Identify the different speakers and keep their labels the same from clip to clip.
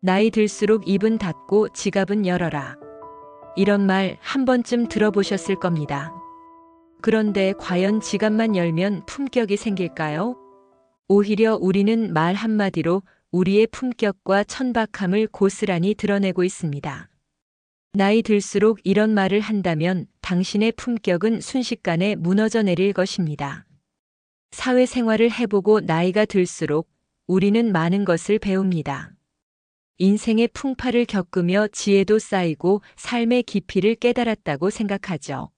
Speaker 1: 나이 들수록 입은 닫고 지갑은 열어라. 이런 말 한 번쯤 들어보셨을 겁니다. 그런데 과연 지갑만 열면 품격이 생길까요? 오히려 우리는 말 한마디로 우리의 품격과 천박함을 고스란히 드러내고 있습니다. 나이 들수록 이런 말을 한다면 당신의 품격은 순식간에 무너져 내릴 것입니다. 사회생활을 해보고 나이가 들수록 우리는 많은 것을 배웁니다. 인생의 풍파를 겪으며 지혜도 쌓이고 삶의 깊이를 깨달았다고 생각하죠.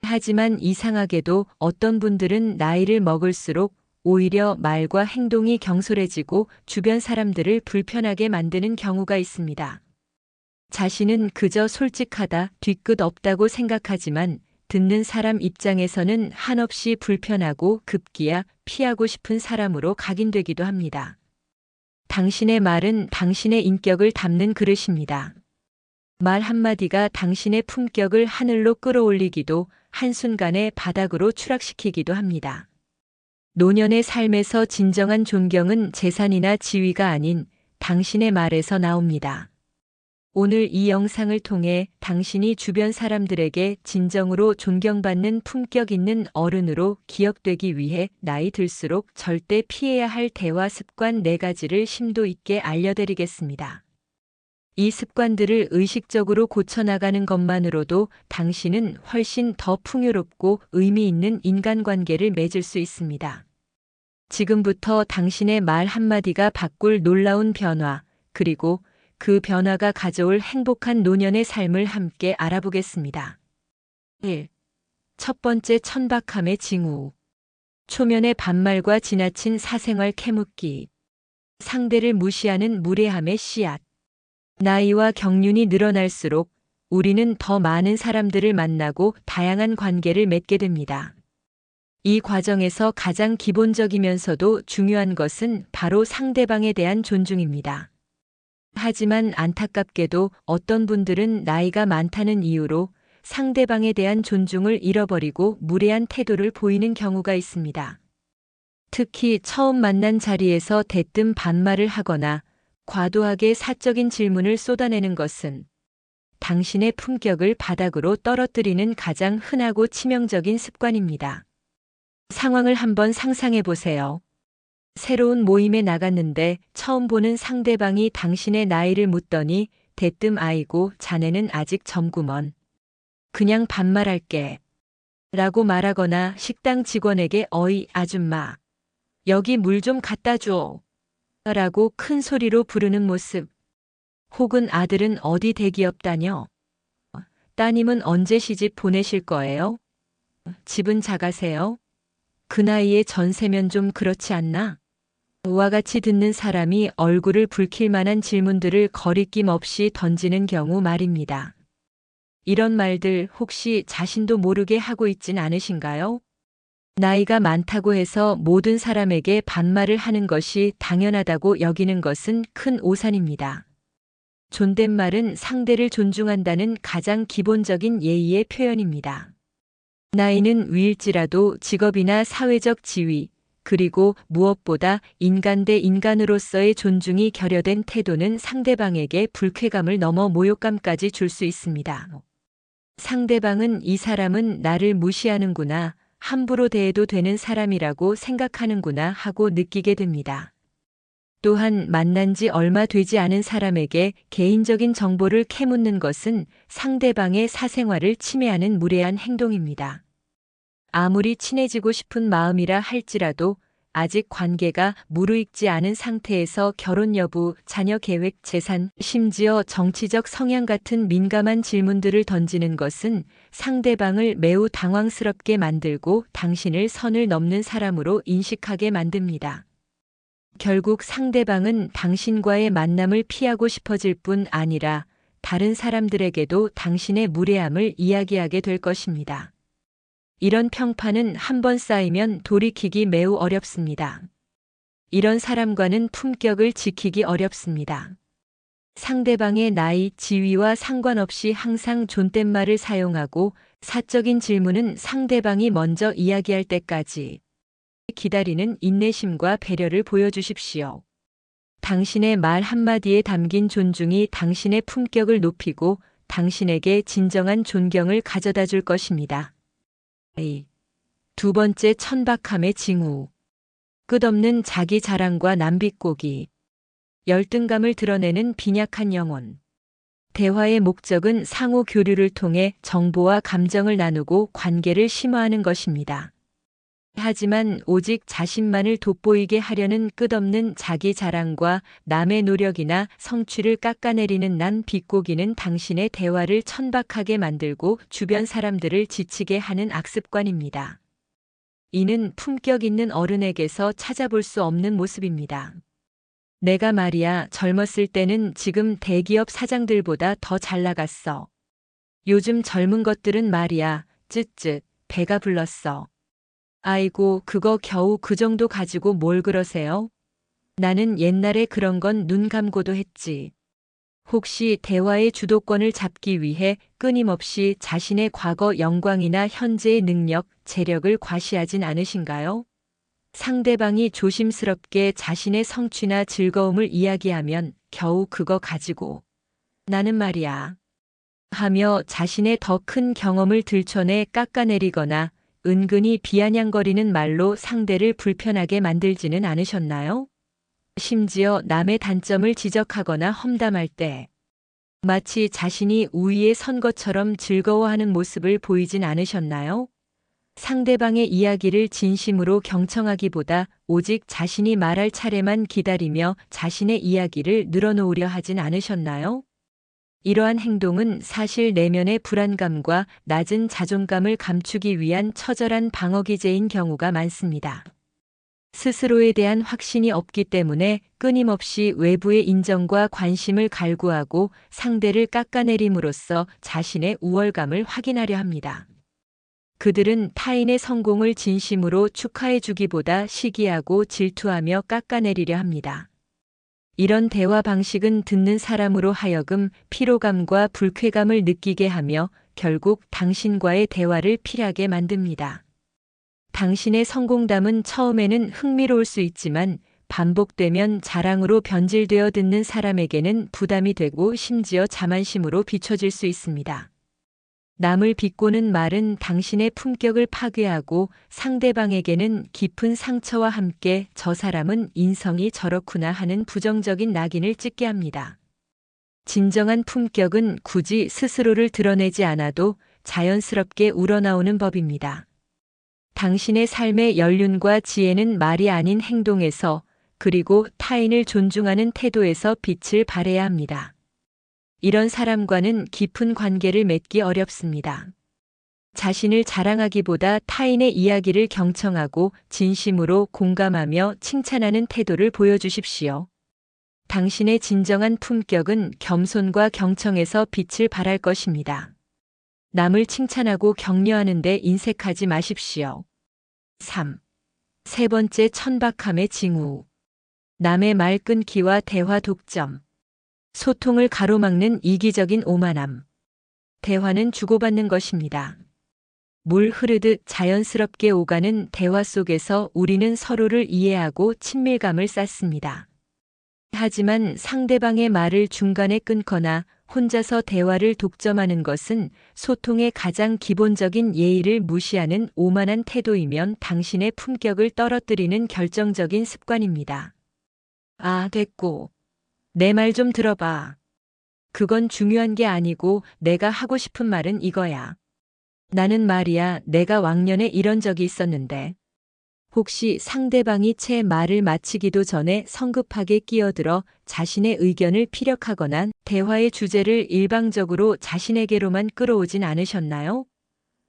Speaker 1: 하지만 이상하게도 어떤 분들은 나이를 먹을수록 오히려 말과 행동이 경솔해지고 주변 사람들을 불편하게 만드는 경우가 있습니다. 자신은 그저 솔직하다, 뒤끝 없다고 생각하지만 듣는 사람 입장에서는 한없이 불편하고 급기야 피하고 싶은 사람으로 각인되기도 합니다. 당신의 말은 당신의 인격을 담는 그릇입니다. 말 한마디가 당신의 품격을 하늘로 끌어올리기도 한순간에 바닥으로 추락시키기도 합니다. 노년의 삶에서 진정한 존경은 재산이나 지위가 아닌 당신의 말에서 나옵니다. 오늘 이 영상을 통해 당신이 주변 사람들에게 진정으로 존경받는 품격 있는 어른으로 기억되기 위해 나이 들수록 절대 피해야 할 대화 습관 4가지를 심도 있게 알려드리겠습니다. 이 습관들을 의식적으로 고쳐나가는 것만으로도 당신은 훨씬 더 풍요롭고 의미 있는 인간관계를 맺을 수 있습니다. 지금부터 당신의 말 한마디가 바꿀 놀라운 변화, 그리고 그 변화가 가져올 행복한 노년의 삶을 함께 알아보겠습니다. 1. 첫 번째, 천박함의 징후. 초면의 반말과 지나친 사생활 캐묻기. 상대를 무시하는 무례함의 씨앗. 나이와 경륜이 늘어날수록 우리는 더 많은 사람들을 만나고 다양한 관계를 맺게 됩니다. 이 과정에서 가장 기본적이면서도 중요한 것은 바로 상대방에 대한 존중입니다. 하지만 안타깝게도 어떤 분들은 나이가 많다는 이유로 상대방에 대한 존중을 잃어버리고 무례한 태도를 보이는 경우가 있습니다. 특히 처음 만난 자리에서 대뜸 반말을 하거나 과도하게 사적인 질문을 쏟아내는 것은 당신의 품격을 바닥으로 떨어뜨리는 가장 흔하고 치명적인 습관입니다. 상황을 한번 상상해 보세요. 새로운 모임에 나갔는데 처음 보는 상대방이 당신의 나이를 묻더니 대뜸 아이고 자네는 아직 젊구먼. 그냥 반말할게. 라고 말하거나 식당 직원에게 어이 아줌마. 여기 물 좀 갖다 줘. 라고 큰 소리로 부르는 모습. 혹은 아들은 어디 대기업 다녀? 따님은 언제 시집 보내실 거예요? 집은 작아세요? 그 나이에 전세면 좀 그렇지 않나? 와 같이 듣는 사람이 얼굴을 붉힐 만한 질문들을 거리낌 없이 던지는 경우 말입니다. 이런 말들 혹시 자신도 모르게 하고 있진 않으신가요? 나이가 많다고 해서 모든 사람에게 반말을 하는 것이 당연하다고 여기는 것은 큰 오산입니다. 존댓말은 상대를 존중한다는 가장 기본적인 예의의 표현입니다. 나이는 위일지라도 직업이나 사회적 지위, 그리고 무엇보다 인간 대 인간으로서의 존중이 결여된 태도는 상대방에게 불쾌감을 넘어 모욕감까지 줄 수 있습니다. 상대방은 이 사람은 나를 무시하는구나, 함부로 대해도 되는 사람이라고 생각하는구나 하고 느끼게 됩니다. 또한 만난 지 얼마 되지 않은 사람에게 개인적인 정보를 캐묻는 것은 상대방의 사생활을 침해하는 무례한 행동입니다. 아무리 친해지고 싶은 마음이라 할지라도 아직 관계가 무르익지 않은 상태에서 결혼 여부, 자녀 계획, 재산, 심지어 정치적 성향 같은 민감한 질문들을 던지는 것은 상대방을 매우 당황스럽게 만들고 당신을 선을 넘는 사람으로 인식하게 만듭니다. 결국 상대방은 당신과의 만남을 피하고 싶어질 뿐 아니라 다른 사람들에게도 당신의 무례함을 이야기하게 될 것입니다. 이런 평판은 한번 쌓이면 돌이키기 매우 어렵습니다. 이런 사람과는 품격을 지키기 어렵습니다. 상대방의 나이, 지위와 상관없이 항상 존댓말을 사용하고 사적인 질문은 상대방이 먼저 이야기할 때까지 기다리는 인내심과 배려를 보여주십시오. 당신의 말 한마디에 담긴 존중이 당신의 품격을 높이고 당신에게 진정한 존경을 가져다 줄 것입니다. 두 번째, 천박함의 징후. 끝없는 자기 자랑과 남비꼬기. 열등감을 드러내는 빈약한 영혼. 대화의 목적은 상호 교류를 통해 정보와 감정을 나누고 관계를 심화하는 것입니다. 하지만 오직 자신만을 돋보이게 하려는 끝없는 자기 자랑과 남의 노력이나 성취를 깎아내리는 난 비꼬기는 당신의 대화를 천박하게 만들고 주변 사람들을 지치게 하는 악습관입니다. 이는 품격 있는 어른에게서 찾아볼 수 없는 모습입니다. 내가 말이야 젊었을 때는 지금 대기업 사장들보다 더 잘 나갔어. 요즘 젊은 것들은 말이야 쯧쯧 배가 불렀어. 아이고 그거 겨우 그 정도 가지고 뭘 그러세요? 나는 옛날에 그런 건 눈 감고도 했지. 혹시 대화의 주도권을 잡기 위해 끊임없이 자신의 과거 영광이나 현재의 능력, 재력을 과시하진 않으신가요? 상대방이 조심스럽게 자신의 성취나 즐거움을 이야기하면 겨우 그거 가지고 나는 말이야 하며 자신의 더 큰 경험을 들춰내 깎아내리거나 은근히 비아냥거리는 말로 상대를 불편하게 만들지는 않으셨나요? 심지어 남의 단점을 지적하거나 험담할 때 마치 자신이 우위에 선 것처럼 즐거워하는 모습을 보이진 않으셨나요? 상대방의 이야기를 진심으로 경청하기보다 오직 자신이 말할 차례만 기다리며 자신의 이야기를 늘어놓으려 하진 않으셨나요? 이러한 행동은 사실 내면의 불안감과 낮은 자존감을 감추기 위한 처절한 방어기제인 경우가 많습니다. 스스로에 대한 확신이 없기 때문에 끊임없이 외부의 인정과 관심을 갈구하고 상대를 깎아내림으로써 자신의 우월감을 확인하려 합니다. 그들은 타인의 성공을 진심으로 축하해 주기보다 시기하고 질투하며 깎아내리려 합니다. 이런 대화 방식은 듣는 사람으로 하여금 피로감과 불쾌감을 느끼게 하며 결국 당신과의 대화를 피하게 만듭니다. 당신의 성공담은 처음에는 흥미로울 수 있지만 반복되면 자랑으로 변질되어 듣는 사람에게는 부담이 되고 심지어 자만심으로 비춰질 수 있습니다. 남을 비꼬는 말은 당신의 품격을 파괴하고 상대방에게는 깊은 상처와 함께 저 사람은 인성이 저렇구나 하는 부정적인 낙인을 찍게 합니다. 진정한 품격은 굳이 스스로를 드러내지 않아도 자연스럽게 우러나오는 법입니다. 당신의 삶의 연륜과 지혜는 말이 아닌 행동에서 그리고 타인을 존중하는 태도에서 빛을 발해야 합니다. 이런 사람과는 깊은 관계를 맺기 어렵습니다. 자신을 자랑하기보다 타인의 이야기를 경청하고 진심으로 공감하며 칭찬하는 태도를 보여주십시오. 당신의 진정한 품격은 겸손과 경청에서 빛을 발할 것입니다. 남을 칭찬하고 격려하는 데 인색하지 마십시오. 3. 세 번째, 천박함의 징후. 남의 말 끊기와 대화 독점. 소통을 가로막는 이기적인 오만함. 대화는 주고받는 것입니다. 물 흐르듯 자연스럽게 오가는 대화 속에서 우리는 서로를 이해하고 친밀감을 쌓습니다. 하지만 상대방의 말을 중간에 끊거나 혼자서 대화를 독점하는 것은 소통의 가장 기본적인 예의를 무시하는 오만한 태도이면 당신의 품격을 떨어뜨리는 결정적인 습관입니다. 아, 됐고. 내 말 좀 들어봐. 그건 중요한 게 아니고 내가 하고 싶은 말은 이거야. 나는 말이야 내가 왕년에 이런 적이 있었는데. 혹시 상대방이 채 말을 마치기도 전에 성급하게 끼어들어 자신의 의견을 피력하거나 대화의 주제를 일방적으로 자신에게로만 끌어오진 않으셨나요?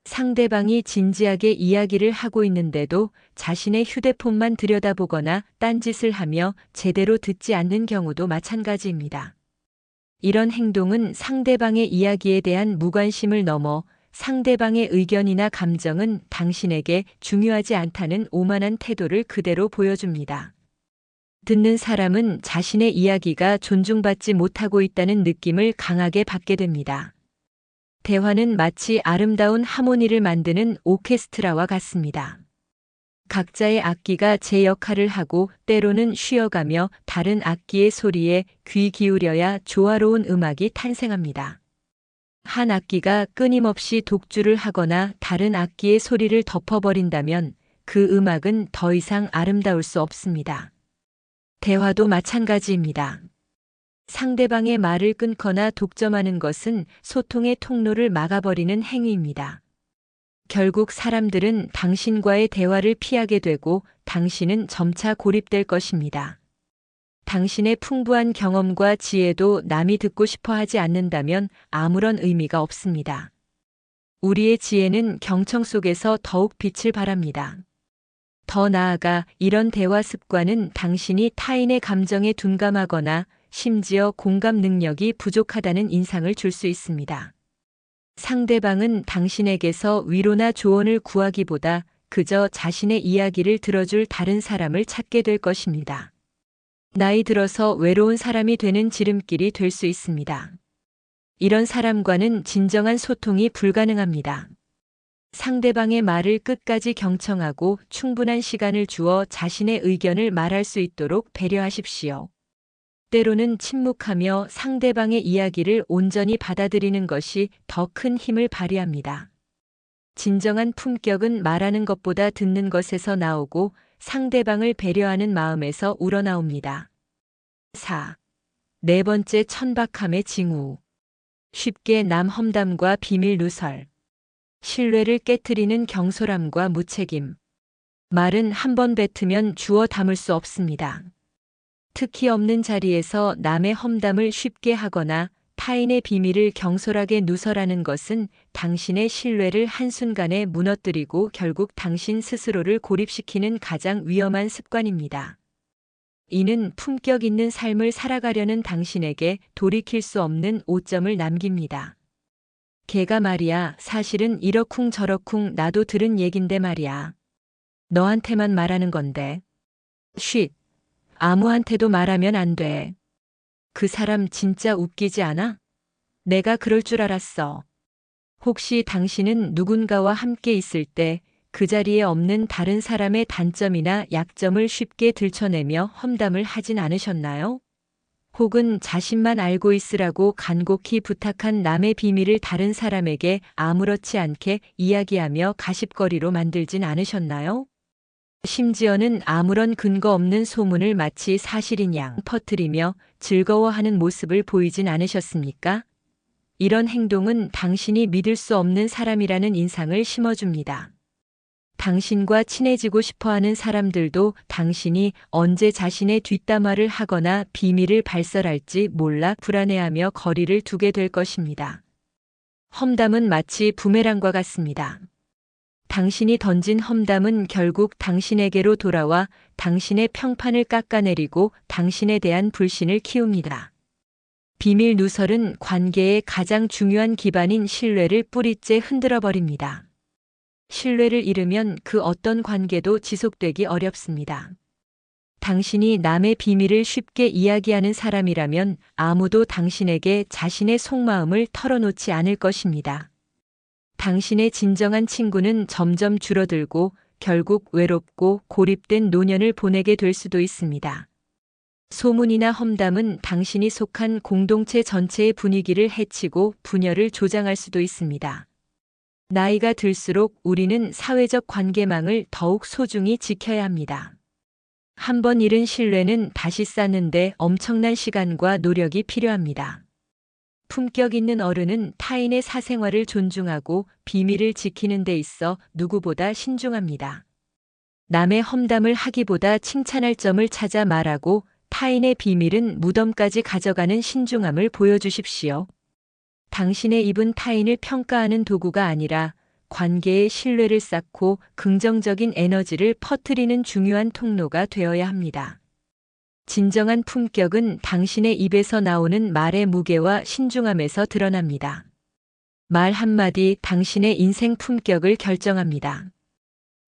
Speaker 1: 상대방이 진지하게 이야기를 하고 있는데도 자신의 휴대폰만 들여다보거나 딴짓을 하며 제대로 듣지 않는 경우도 마찬가지입니다. 이런 행동은 상대방의 이야기에 대한 무관심을 넘어 상대방의 의견이나 감정은 당신에게 중요하지 않다는 오만한 태도를 그대로 보여줍니다. 듣는 사람은 자신의 이야기가 존중받지 못하고 있다는 느낌을 강하게 받게 됩니다. 대화는 마치 아름다운 하모니를 만드는 오케스트라와 같습니다. 각자의 악기가 제 역할을 하고 때로는 쉬어가며 다른 악기의 소리에 귀 기울여야 조화로운 음악이 탄생합니다. 한 악기가 끊임없이 독주를 하거나 다른 악기의 소리를 덮어버린다면 그 음악은 더 이상 아름다울 수 없습니다. 대화도 마찬가지입니다. 상대방의 말을 끊거나 독점하는 것은 소통의 통로를 막아버리는 행위입니다. 결국 사람들은 당신과의 대화를 피하게 되고 당신은 점차 고립될 것입니다. 당신의 풍부한 경험과 지혜도 남이 듣고 싶어 하지 않는다면 아무런 의미가 없습니다. 우리의 지혜는 경청 속에서 더욱 빛을 발합니다. 더 나아가 이런 대화 습관은 당신이 타인의 감정에 둔감하거나 심지어 공감 능력이 부족하다는 인상을 줄 수 있습니다. 상대방은 당신에게서 위로나 조언을 구하기보다 그저 자신의 이야기를 들어줄 다른 사람을 찾게 될 것입니다. 나이 들어서 외로운 사람이 되는 지름길이 될 수 있습니다. 이런 사람과는 진정한 소통이 불가능합니다. 상대방의 말을 끝까지 경청하고 충분한 시간을 주어 자신의 의견을 말할 수 있도록 배려하십시오. 때로는 침묵하며 상대방의 이야기를 온전히 받아들이는 것이 더 큰 힘을 발휘합니다. 진정한 품격은 말하는 것보다 듣는 것에서 나오고 상대방을 배려하는 마음에서 우러나옵니다. 4. 네 번째, 천박함의 징후. 쉽게 남 험담과 비밀 누설. 신뢰를 깨트리는 경솔함과 무책임. 말은 한 번 뱉으면 주워 담을 수 없습니다. 특히 없는 자리에서 남의 험담을 쉽게 하거나 타인의 비밀을 경솔하게 누설하는 것은 당신의 신뢰를 한순간에 무너뜨리고 결국 당신 스스로를 고립시키는 가장 위험한 습관입니다. 이는 품격 있는 삶을 살아가려는 당신에게 돌이킬 수 없는 오점을 남깁니다. 걔가 말이야, 사실은 이러쿵저러쿵 나도 들은 얘긴데 말이야. 너한테만 말하는 건데. 쉿. 아무한테도 말하면 안 돼. 그 사람 진짜 웃기지 않아? 내가 그럴 줄 알았어. 혹시 당신은 누군가와 함께 있을 때 그 자리에 없는 다른 사람의 단점이나 약점을 쉽게 들춰내며 험담을 하진 않으셨나요? 혹은 자신만 알고 있으라고 간곡히 부탁한 남의 비밀을 다른 사람에게 아무렇지 않게 이야기하며 가십거리로 만들진 않으셨나요? 심지어는 아무런 근거 없는 소문을 마치 사실인 양 퍼뜨리며 즐거워하는 모습을 보이진 않으셨습니까? 이런 행동은 당신이 믿을 수 없는 사람이라는 인상을 심어줍니다. 당신과 친해지고 싶어하는 사람들도 당신이 언제 자신의 뒷담화를 하거나 비밀을 발설할지 몰라 불안해하며 거리를 두게 될 것입니다. 험담은 마치 부메랑과 같습니다. 당신이 던진 험담은 결국 당신에게로 돌아와 당신의 평판을 깎아내리고 당신에 대한 불신을 키웁니다. 비밀 누설은 관계의 가장 중요한 기반인 신뢰를 뿌리째 흔들어버립니다. 신뢰를 잃으면 그 어떤 관계도 지속되기 어렵습니다. 당신이 남의 비밀을 쉽게 이야기하는 사람이라면 아무도 당신에게 자신의 속마음을 털어놓지 않을 것입니다. 당신의 진정한 친구는 점점 줄어들고 결국 외롭고 고립된 노년을 보내게 될 수도 있습니다. 소문이나 험담은 당신이 속한 공동체 전체의 분위기를 해치고 분열을 조장할 수도 있습니다. 나이가 들수록 우리는 사회적 관계망을 더욱 소중히 지켜야 합니다. 한 번 잃은 신뢰는 다시 쌓는데 엄청난 시간과 노력이 필요합니다. 품격 있는 어른은 타인의 사생활을 존중하고 비밀을 지키는 데 있어 누구보다 신중합니다. 남의 험담을 하기보다 칭찬할 점을 찾아 말하고 타인의 비밀은 무덤까지 가져가는 신중함을 보여주십시오. 당신의 입은 타인을 평가하는 도구가 아니라 관계의 신뢰를 쌓고 긍정적인 에너지를 퍼뜨리는 중요한 통로가 되어야 합니다. 진정한 품격은 당신의 입에서 나오는 말의 무게와 신중함에서 드러납니다. 말 한마디 당신의 인생 품격을 결정합니다.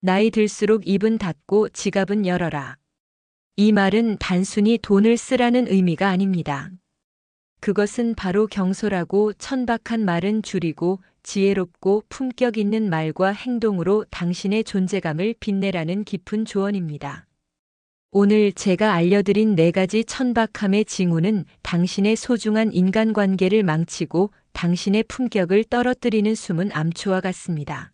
Speaker 1: 나이 들수록 입은 닫고 지갑은 열어라. 이 말은 단순히 돈을 쓰라는 의미가 아닙니다. 그것은 바로 경솔하고 천박한 말은 줄이고 지혜롭고 품격 있는 말과 행동으로 당신의 존재감을 빛내라는 깊은 조언입니다. 오늘 제가 알려드린 4가지 천박함의 징후는 당신의 소중한 인간관계를 망치고 당신의 품격을 떨어뜨리는 숨은 암초와 같습니다.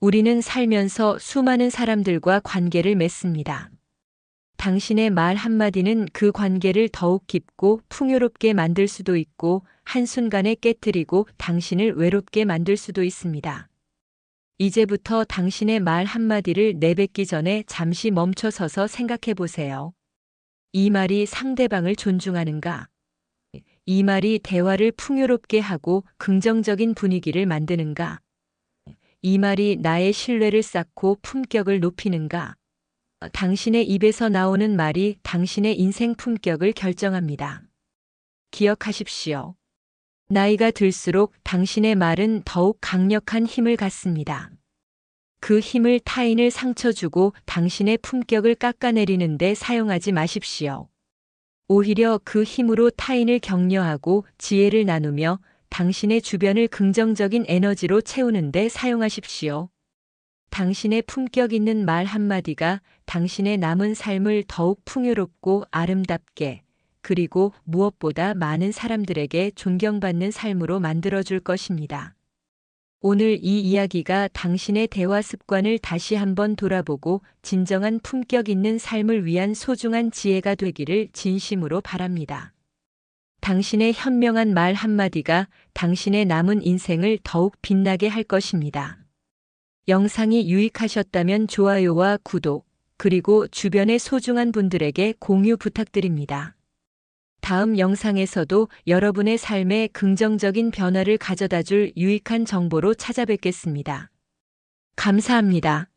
Speaker 1: 우리는 살면서 수많은 사람들과 관계를 맺습니다. 당신의 말 한마디는 그 관계를 더욱 깊고 풍요롭게 만들 수도 있고 한순간에 깨뜨리고 당신을 외롭게 만들 수도 있습니다. 이제부터 당신의 말 한마디를 내뱉기 전에 잠시 멈춰서서 생각해 보세요. 이 말이 상대방을 존중하는가? 이 말이 대화를 풍요롭게 하고 긍정적인 분위기를 만드는가? 이 말이 나의 신뢰를 쌓고 품격을 높이는가? 당신의 입에서 나오는 말이 당신의 인생 품격을 결정합니다. 기억하십시오. 나이가 들수록 당신의 말은 더욱 강력한 힘을 갖습니다. 그 힘을 타인을 상처 주고 당신의 품격을 깎아내리는 데 사용하지 마십시오. 오히려 그 힘으로 타인을 격려하고 지혜를 나누며 당신의 주변을 긍정적인 에너지로 채우는 데 사용하십시오. 당신의 품격 있는 말 한마디가 당신의 남은 삶을 더욱 풍요롭고 아름답게, 그리고 무엇보다 많은 사람들에게 존경받는 삶으로 만들어줄 것입니다. 오늘 이 이야기가 당신의 대화 습관을 다시 한번 돌아보고 진정한 품격 있는 삶을 위한 소중한 지혜가 되기를 진심으로 바랍니다. 당신의 현명한 말 한마디가 당신의 남은 인생을 더욱 빛나게 할 것입니다. 영상이 유익하셨다면 좋아요와 구독, 그리고 주변의 소중한 분들에게 공유 부탁드립니다. 다음 영상에서도 여러분의 삶에 긍정적인 변화를 가져다 줄 유익한 정보로 찾아뵙겠습니다. 감사합니다.